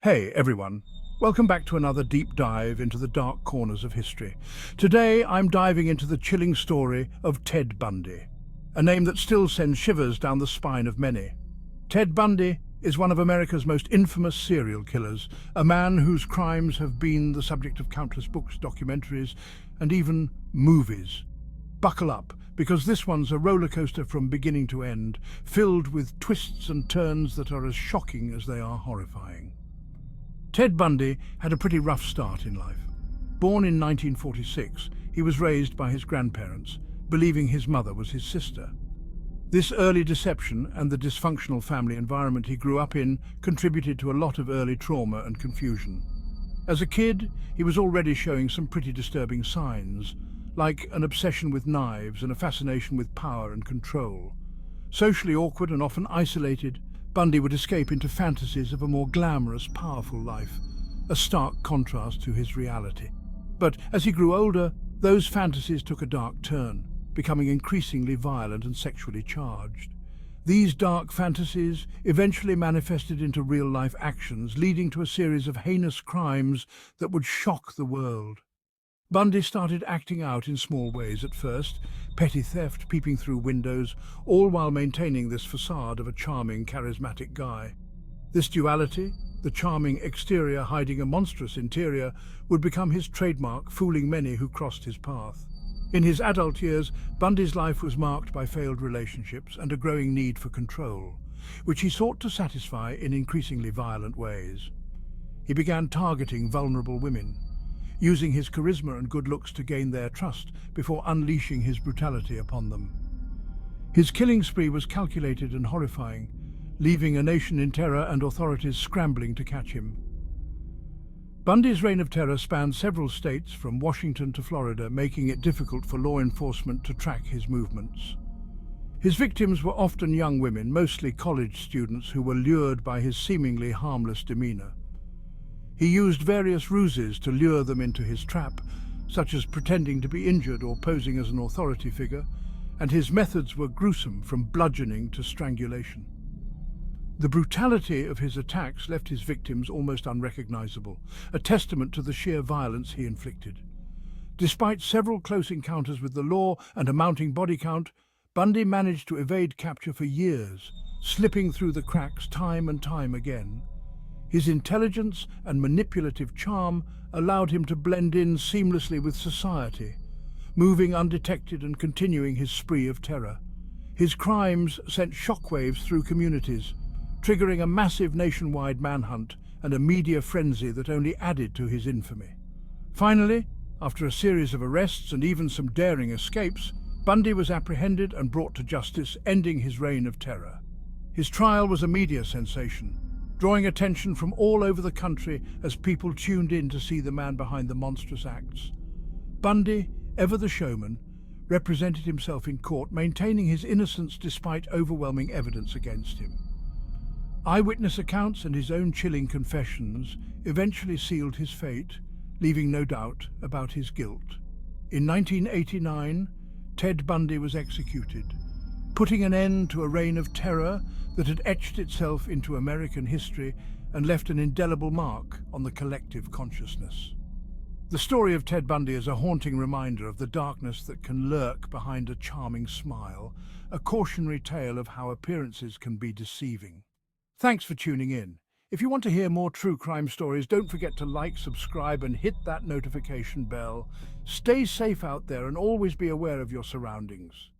Hey everyone, welcome back to another deep dive into the dark corners of history. Today I'm diving into the chilling story of Ted Bundy, a name that still sends shivers down the spine of many. Ted Bundy is one of America's most infamous serial killers, a man whose crimes have been the subject of countless books, documentaries, and even movies. Buckle up, because this one's a roller coaster from beginning to end, filled with twists and turns that are as shocking as they are horrifying. Ted Bundy had a pretty rough start in life. Born in 1946, he was raised by his grandparents, believing his mother was his sister. This early deception and the dysfunctional family environment he grew up in contributed to a lot of early trauma and confusion. As a kid, he was already showing some pretty disturbing signs, like an obsession with knives and a fascination with power and control. Socially awkward and often isolated, Bundy would escape into fantasies of a more glamorous, powerful life, a stark contrast to his reality. But as he grew older, those fantasies took a dark turn, becoming increasingly violent and sexually charged. These dark fantasies eventually manifested into real-life actions, leading to a series of heinous crimes that would shock the world. Bundy started acting out in small ways at first, petty theft, peeping through windows, all while maintaining this facade of a charming, charismatic guy. This duality, the charming exterior hiding a monstrous interior, would become his trademark, fooling many who crossed his path. In his adult years, Bundy's life was marked by failed relationships and a growing need for control, which he sought to satisfy in increasingly violent ways. He began targeting vulnerable women, using his charisma and good looks to gain their trust before unleashing his brutality upon them. His killing spree was calculated and horrifying, leaving a nation in terror and authorities scrambling to catch him. Bundy's reign of terror spanned several states from Washington to Florida, making it difficult for law enforcement to track his movements. His victims were often young women, mostly college students, who were lured by his seemingly harmless demeanor. He used various ruses to lure them into his trap, such as pretending to be injured or posing as an authority figure, and his methods were gruesome, from bludgeoning to strangulation. The brutality of his attacks left his victims almost unrecognizable, a testament to the sheer violence he inflicted. Despite several close encounters with the law and a mounting body count, Bundy managed to evade capture for years, slipping through the cracks time and time again. His intelligence and manipulative charm allowed him to blend in seamlessly with society, moving undetected and continuing his spree of terror. His crimes sent shockwaves through communities, triggering a massive nationwide manhunt and a media frenzy that only added to his infamy. Finally, after a series of arrests and even some daring escapes, Bundy was apprehended and brought to justice, ending his reign of terror. His trial was a media sensation, drawing attention from all over the country as people tuned in to see the man behind the monstrous acts. Bundy, ever the showman, represented himself in court, maintaining his innocence despite overwhelming evidence against him. Eyewitness accounts and his own chilling confessions eventually sealed his fate, leaving no doubt about his guilt. In 1989, Ted Bundy was executed, putting an end to a reign of terror that had etched itself into American history and left an indelible mark on the collective consciousness. The story of Ted Bundy is a haunting reminder of the darkness that can lurk behind a charming smile, a cautionary tale of how appearances can be deceiving. Thanks for tuning in. If you want to hear more true crime stories, don't forget to like, subscribe, and hit that notification bell. Stay safe out there and always be aware of your surroundings.